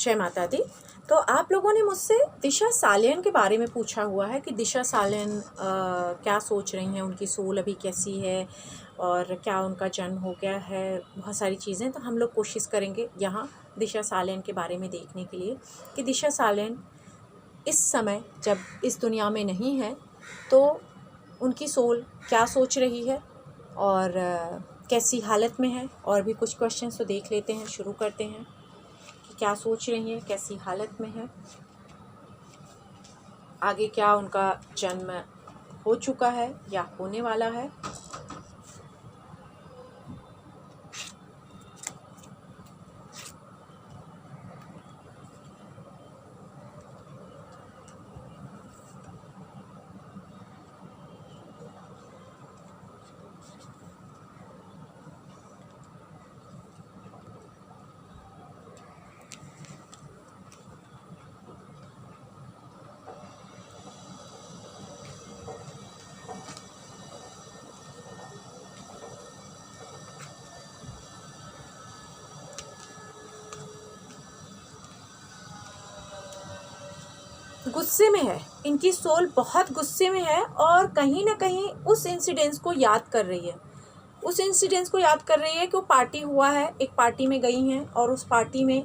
जय माता दी। तो आप लोगों ने मुझसे दिशा सालियन के बारे में पूछा हुआ है कि दिशा सालियन क्या सोच रही हैं, उनकी सोल अभी कैसी है और क्या उनका जन्म हो गया है, बहुत सारी चीज़ें। तो हम लोग कोशिश करेंगे यहाँ दिशा सालियन के बारे में देखने के लिए कि दिशा सालियन इस समय जब इस दुनिया में नहीं है तो उनकी सोल क्या सोच रही है और कैसी हालत में है। और भी कुछ क्वेश्चंस तो देख लेते हैं, शुरू करते हैं कि क्या सोच रही है, कैसी हालत में है, आगे क्या उनका जन्म हो चुका है या होने वाला है। गुस्से में है, इनकी सोल बहुत गुस्से में है और कहीं ना कहीं उस इंसिडेंस को याद कर रही है। उस इंसिडेंस को याद कर रही है कि वो पार्टी हुआ है, एक पार्टी में गई हैं और उस पार्टी में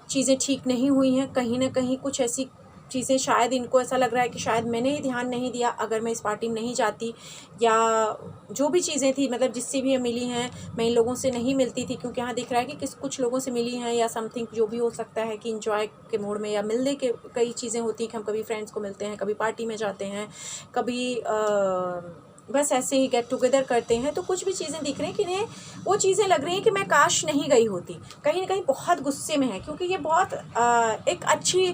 चीज़ें ठीक नहीं हुई हैं। कहीं ना कहीं कुछ ऐसी चीज़ें, शायद इनको ऐसा लग रहा है कि शायद मैंने ही ध्यान नहीं दिया, अगर मैं इस पार्टी में नहीं जाती या जो भी चीज़ें थी, मतलब जिससे भी मिली हैं, मैं इन लोगों से नहीं मिलती थी। क्योंकि यहाँ दिख रहा है कि कुछ लोगों से मिली हैं या समथिंग, जो भी हो सकता है कि इंजॉय के मूड में या मिलने के कई चीज़ें होती हैं कि हम कभी फ्रेंड्स को मिलते हैं, कभी पार्टी में जाते हैं, कभी बस ऐसे ही गेट टुगेदर करते हैं। तो कुछ भी चीज़ें दिख रही हैं कि इन्हें वो चीज़ें लग रही हैं कि मैं काश नहीं गई होती। कहीं ना कहीं बहुत गुस्से में है क्योंकि ये बहुत एक अच्छी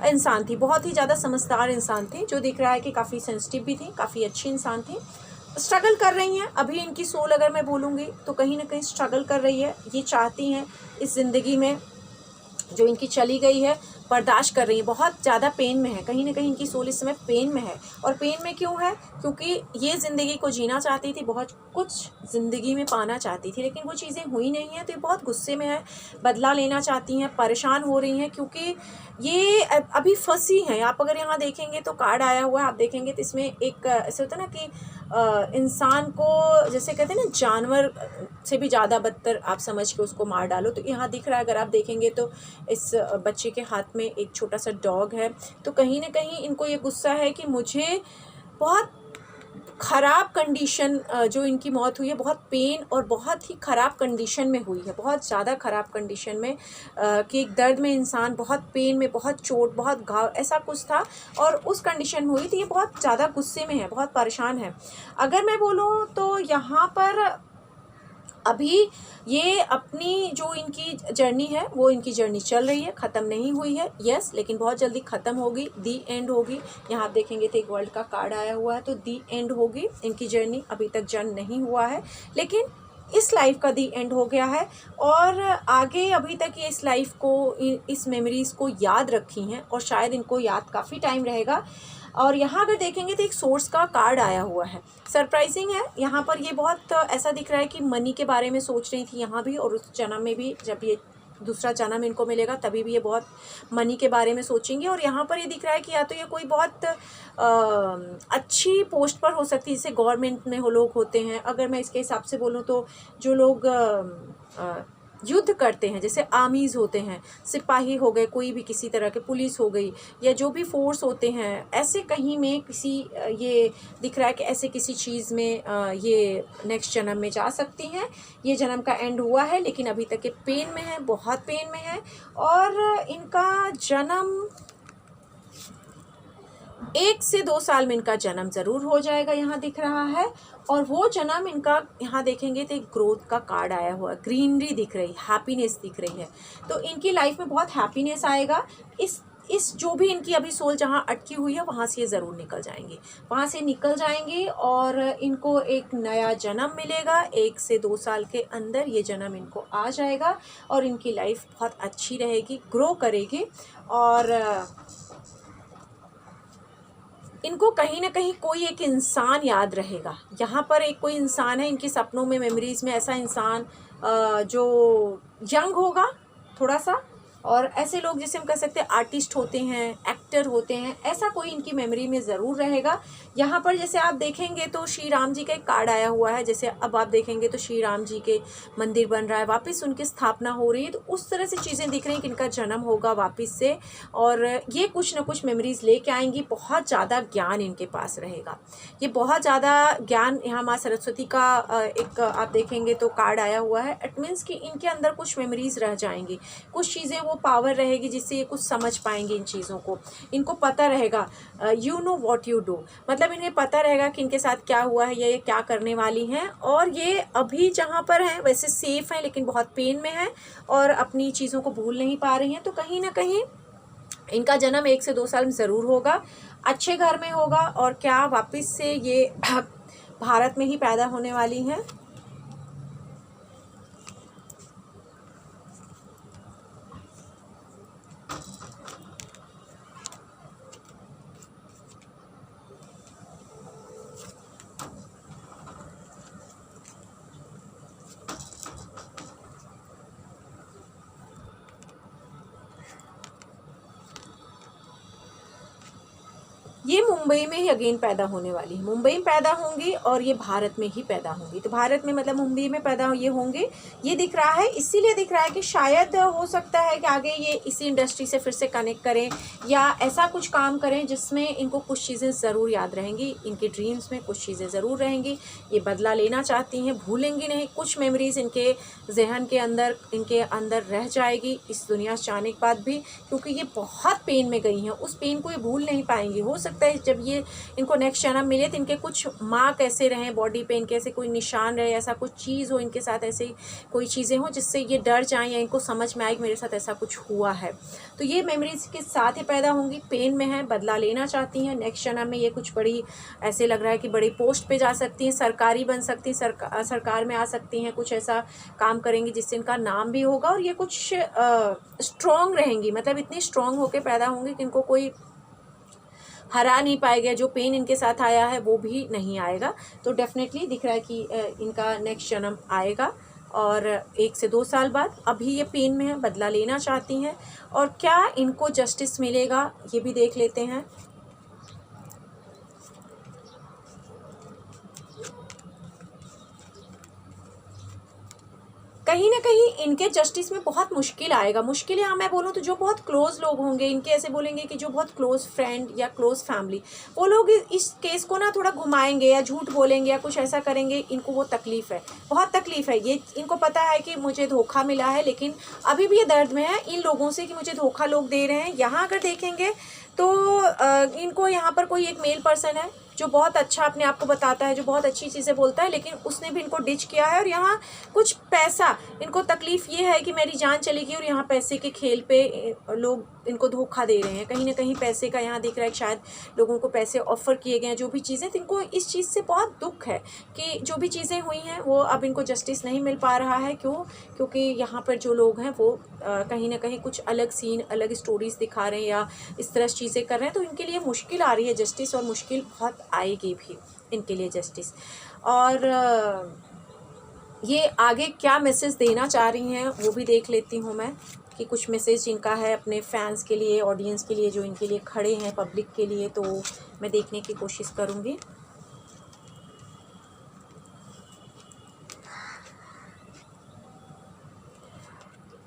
इंसान थी, बहुत ही ज़्यादा समझदार इंसान थी, जो दिख रहा है कि काफ़ी सेंसिटिव भी थी, काफ़ी अच्छी इंसान थी। स्ट्रगल कर रही हैं अभी इनकी सोल, अगर मैं बोलूँगी तो कहीं ना कहीं स्ट्रगल कर रही है। ये चाहती हैं इस ज़िंदगी में जो इनकी चली गई है, बर्दाश्त कर रही है, बहुत ज़्यादा पेन में है। कहीं ना कहीं इनकी सोल इस समय पेन में है। और पेन में क्यों है? क्योंकि ये ज़िंदगी को जीना चाहती थी, बहुत कुछ ज़िंदगी में पाना चाहती थी, लेकिन वो चीज़ें हुई नहीं हैं। तो ये बहुत गुस्से में है, बदला लेना चाहती हैं, परेशान हो रही हैं क्योंकि ये अभी फंसी हैं। आप अगर यहाँ देखेंगे तो कार्ड आया हुआ है, आप देखेंगे तो इसमें एक ऐसे होता है ना कि इंसान को जैसे कहते हैं ना, जानवर से भी ज़्यादा बदतर आप समझ के उसको मार डालो। तो यहाँ दिख रहा है, अगर आप देखेंगे तो इस बच्चे के हाथ में एक छोटा सा डॉग है। तो कहीं ना कहीं इनको ये गुस्सा है कि मुझे बहुत ख़राब कंडीशन, जो इनकी मौत हुई है, बहुत पेन और बहुत ही ख़राब कंडीशन में हुई है, बहुत ज़्यादा ख़राब कंडीशन में, कि एक दर्द में इंसान बहुत पेन में, बहुत चोट, बहुत घाव, ऐसा कुछ था और उस कंडीशन में हुई थी। ये बहुत ज़्यादा गुस्से में है, बहुत परेशान है। अगर मैं बोलूँ तो यहाँ पर अभी ये अपनी जो इनकी जर्नी है, वो इनकी जर्नी चल रही है, ख़त्म नहीं हुई है, यस, लेकिन बहुत जल्दी ख़त्म होगी, दी एंड होगी। यहाँ आप देखेंगे तो एक वर्ल्ड का कार्ड आया हुआ है, तो दी एंड होगी इनकी जर्नी। अभी तक जन्म नहीं हुआ है, लेकिन इस लाइफ का दी एंड हो गया है। और आगे अभी तक ये इस लाइफ को, इस मेमोरीज़ को याद रखी हैं और शायद इनको याद काफ़ी टाइम रहेगा। और यहाँ अगर देखेंगे तो एक सोर्स का कार्ड आया हुआ है, सरप्राइजिंग है। यहाँ पर ये बहुत ऐसा दिख रहा है कि मनी के बारे में सोच रही थी यहाँ भी, और उस जन्म में भी, जब ये दूसरा जन्म इनको मिलेगा तभी भी ये बहुत मनी के बारे में सोचेंगे। और यहाँ पर ये दिख रहा है कि या तो ये कोई बहुत अच्छी पोस्ट पर हो सकती है, जैसे गवर्नमेंट में वो लोग होते हैं। अगर मैं इसके हिसाब से बोलूँ तो जो लोग युद्ध करते हैं, जैसे आर्मीज़ होते हैं, सिपाही हो गए, कोई भी किसी तरह के, पुलिस हो गई, या जो भी फोर्स होते हैं, ऐसे कहीं में किसी, ये दिख रहा है कि ऐसे किसी चीज़ में ये नेक्स्ट जन्म में जा सकती हैं। ये जन्म का एंड हुआ है, लेकिन अभी तक ये पेन में है, बहुत पेन में है। और इनका जन्म 1 से 2 साल में इनका जन्म ज़रूर हो जाएगा, यहाँ दिख रहा है। और वो जन्म इनका, यहाँ देखेंगे तो एक ग्रोथ का कार्ड आया हुआ, ग्रीनरी दिख रही, हैप्पीनेस दिख रही है। तो इनकी लाइफ में बहुत हैप्पीनेस आएगा। इस जो भी इनकी अभी सोल जहाँ अटकी हुई है, वहाँ से ये ज़रूर निकल जाएंगे, वहाँ से निकल जाएंगे और इनको एक नया जन्म मिलेगा। 1 से 2 साल के अंदर ये जन्म इनको आ जाएगा और इनकी लाइफ बहुत अच्छी रहेगी, ग्रो करेगी। और इनको कहीं ना कहीं कोई एक इंसान याद रहेगा। यहाँ पर एक कोई इंसान है इनके सपनों में, मेमोरीज़ में, ऐसा इंसान जो यंग होगा थोड़ा सा, और ऐसे लोग जैसे हम कह सकते हैं आर्टिस्ट होते हैं, एक्टर होते हैं, ऐसा कोई इनकी मेमोरी में ज़रूर रहेगा। यहाँ पर जैसे आप देखेंगे तो श्री राम जी का एक कार्ड आया हुआ है, जैसे अब आप देखेंगे तो श्री राम जी के मंदिर बन रहा है, वापस उनकी स्थापना हो रही है, तो उस तरह से चीज़ें दिख रही हैं कि इनका जन्म होगा वापस से, और ये कुछ ना कुछ मेमोरीज लेके आएंगी। बहुत ज़्यादा ज्ञान इनके पास रहेगा, ये बहुत ज़्यादा ज्ञान। यहाँ माँ सरस्वती का एक आप देखेंगे तो कार्ड आया हुआ है। इट मीन्स कि इनके अंदर कुछ मेमोरीज रह जाएंगी, कुछ चीज़ें वो पावर रहेगी जिससे ये कुछ समझ पाएंगे इन चीज़ों को। इनको पता रहेगा, you know what you do, मतलब इन्हें पता रहेगा कि इनके साथ क्या हुआ है, ये क्या करने वाली हैं। और ये अभी जहाँ पर हैं वैसे सेफ हैं, लेकिन बहुत पेन में हैं और अपनी चीज़ों को भूल नहीं पा रही हैं। तो कहीं ना कहीं इनका जन्म 1 से 2 साल में ज़रूर होगा, अच्छे घर में होगा, और क्या वापस से ये भारत में ही पैदा होने वाली हैं। ये मुंबई में ही अगेन पैदा होने वाली है, मुंबई में पैदा होंगी और ये भारत में ही पैदा होंगी। तो भारत में मतलब मुंबई में पैदा ये होंगे, ये दिख रहा है। इसीलिए दिख रहा है कि शायद हो सकता है कि आगे ये इसी इंडस्ट्री से फिर से कनेक्ट करें या ऐसा कुछ काम करें जिसमें इनको कुछ चीज़ें ज़रूर याद रहेंगी, इनके ड्रीम्स में कुछ चीज़ें ज़रूर रहेंगी। ये बदला लेना चाहती हैं, भूलेंगी नहीं, कुछ मेमोरीज इनके जहन के अंदर, इनके अंदर रह जाएगी इस दुनिया से जाने के बाद भी, क्योंकि ये बहुत पेन में गई हैं, उस पेन को ये भूल नहीं पाएंगी। हो सकता है जब ये इनको नेक्स्ट जन्म मिले तो इनके कुछ मार्क ऐसे रहें बॉडी पे, इनके ऐसे कोई निशान रहे, ऐसा कुछ चीज़ हो इनके साथ, ऐसे कोई चीज़ें हो जिससे ये डर जाएं या इनको समझ में आए कि मेरे साथ ऐसा कुछ हुआ है। तो ये मेमोरीज के साथ ही पैदा होंगी, पेन में है, बदला लेना चाहती हैं। नेक्स्ट जन्म में ये कुछ बड़ी, ऐसे लग रहा है कि बड़ी पोस्ट पे जा सकती हैं, सरकारी बन सकती हैं, सरकार में आ सकती हैं, कुछ ऐसा काम करेंगी जिससे इनका नाम भी होगा। और ये कुछ स्ट्रॉन्ग रहेंगी, मतलब इतनी स्ट्रॉन्ग होकर पैदा होंगी कि इनको कोई हरा नहीं पाएगा, जो पेन इनके साथ आया है वो भी नहीं आएगा। तो डेफिनेटली दिख रहा है कि इनका नेक्स्ट जन्म आएगा और 1 से 2 साल बाद। अभी ये पेन में है, बदला लेना चाहती हैं, और क्या इनको जस्टिस मिलेगा ये भी देख लेते हैं। कहीं ना कहीं इनके जस्टिस में बहुत मुश्किल आएगा। मुश्किल यहाँ मैं बोलूँ तो जो बहुत क्लोज लोग होंगे इनके, ऐसे बोलेंगे कि जो बहुत क्लोज फ्रेंड या क्लोज फैमिली, वो लोग इस केस को ना थोड़ा घुमाएंगे या झूठ बोलेंगे या कुछ ऐसा करेंगे। इनको वो तकलीफ़ है, बहुत तकलीफ़ है। ये इनको पता है कि मुझे धोखा मिला है, लेकिन अभी भी ये दर्द में है इन लोगों से कि मुझे धोखा लोग दे रहे हैं। यहाँ अगर देखेंगे तो इनको यहाँ पर कोई एक मेल पर्सन है जो बहुत अच्छा अपने आप को बताता है, जो बहुत अच्छी चीज़ें बोलता है, लेकिन उसने भी इनको डिच किया है। और यहाँ कुछ पैसा, इनको तकलीफ़ ये है कि मेरी जान चलेगी, और यहाँ पैसे के खेल पे लोग इनको धोखा दे रहे हैं। कहीं ना कहीं पैसे का यहाँ दिख रहा है कि शायद लोगों को पैसे ऑफ़र किए गए हैं, जो भी चीज़ें। तो इनको इस चीज़ से बहुत दुख है कि जो भी चीज़ें हुई हैं वो अब इनको जस्टिस नहीं मिल पा रहा है। क्यों? क्योंकि यहाँ पर जो लोग हैं वो कहीं ना कहीं कुछ अलग सीन, अलग स्टोरीज़ दिखा रहे हैं या इस तरह चीज़ें कर रहे हैं। तो इनके लिए मुश्किल आ रही है जस्टिस, और मुश्किल बहुत आएगी भी इनके लिए जस्टिस। और ये आगे क्या मैसेज देना चाह रही हैं वो भी देख लेती हूँ मैं, कि कुछ मैसेज इनका है अपने फैंस के लिए, ऑडियंस के लिए, जो इनके लिए खड़े हैं, पब्लिक के लिए। तो मैं देखने की कोशिश करूँगी।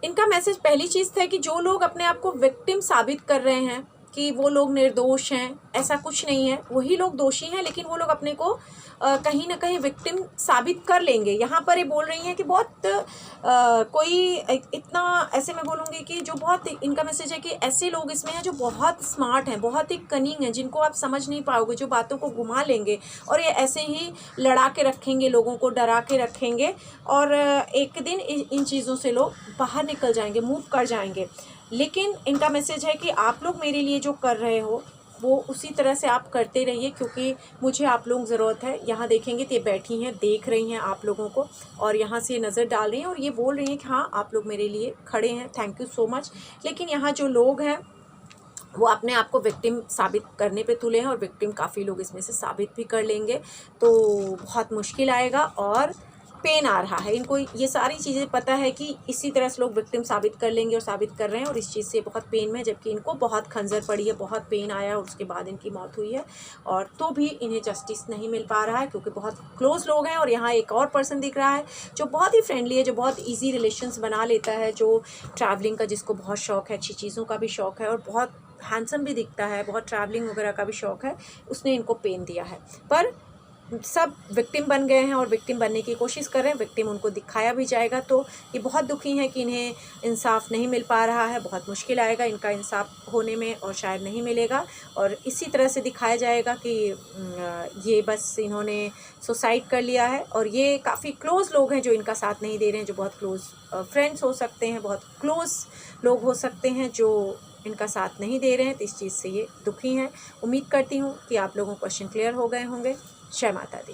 इनका मैसेज पहली चीज़ था कि जो लोग अपने आप को विक्टिम साबित कर रहे हैं कि वो लोग निर्दोष हैं, ऐसा कुछ नहीं है, वही लोग दोषी हैं, लेकिन वो लोग अपने को कहीं ना कहीं विक्टिम साबित कर लेंगे। यहाँ पर ये बोल रही हैं कि बहुत कोई इतना, ऐसे मैं बोलूँगी कि जो बहुत, इनका मैसेज है कि ऐसे लोग इसमें हैं जो बहुत स्मार्ट हैं, बहुत ही कनिंग हैं, जिनको आप समझ नहीं पाओगे, जो बातों को घुमा लेंगे और ये ऐसे ही लड़ा के रखेंगे, लोगों को डरा के रखेंगे, और एक दिन इन चीज़ों से लोग बाहर निकल जाएंगे, मूव कर जाएंगे। लेकिन इनका मैसेज है कि आप लोग मेरे लिए जो कर रहे हो वो उसी तरह से आप करते रहिए, क्योंकि मुझे आप लोग ज़रूरत है। यहाँ देखेंगे तो ये बैठी हैं, देख रही हैं आप लोगों को, और यहाँ से नज़र डाल रही हैं, और ये बोल रही हैं कि हाँ आप लोग मेरे लिए खड़े हैं, थैंक यू सो मच। लेकिन यहाँ जो लोग हैं वो अपने आप को विक्टिम साबित करने पे तुले हैं, और विक्टिम काफ़ी लोग इसमें से साबित भी कर लेंगे। तो बहुत मुश्किल आएगा, और पेन आ रहा है, इनको ये सारी चीज़ें पता है कि इसी तरह से लोग विक्टिम साबित कर लेंगे और साबित कर रहे हैं, और इस चीज़ से बहुत पेन में, जबकि इनको बहुत खंजर पड़ी है, बहुत पेन आया और उसके बाद इनकी मौत हुई है, और तो भी इन्हें जस्टिस नहीं मिल पा रहा है क्योंकि बहुत क्लोज लोग हैं। और यहाँ एक और पर्सन दिख रहा है जो बहुत ही फ्रेंडली है, जो बहुत ईजी रिलेशंस बना लेता है, जो ट्रैवलिंग का जिसको बहुत शौक़ है, अच्छी चीज़ों का भी शौक़ है और बहुत हैंडसम भी दिखता है, बहुत ट्रैवलिंग वगैरह का भी शौक़ है, उसने इनको पेन दिया है। पर सब विक्टिम बन गए हैं और विक्टिम बनने की कोशिश कर रहे हैं, विक्टिम उनको दिखाया भी जाएगा। तो ये बहुत दुखी हैं कि इन्हें इंसाफ नहीं मिल पा रहा है, बहुत मुश्किल आएगा इनका इंसाफ होने में और शायद नहीं मिलेगा, और इसी तरह से दिखाया जाएगा कि ये बस इन्होंने सुसाइड कर लिया है। और ये काफ़ी क्लोज़ लोग हैं जो इनका साथ नहीं दे रहे हैं, जो बहुत क्लोज़ फ्रेंड्स हो सकते हैं, बहुत क्लोज़ लोग हो सकते हैं जो इनका साथ नहीं दे रहे हैं। तो इस चीज़ से ये दुखी हैं। उम्मीद करती हूँ कि आप लोगों को क्वेश्चन क्लियर हो गए होंगे। जय माता दी।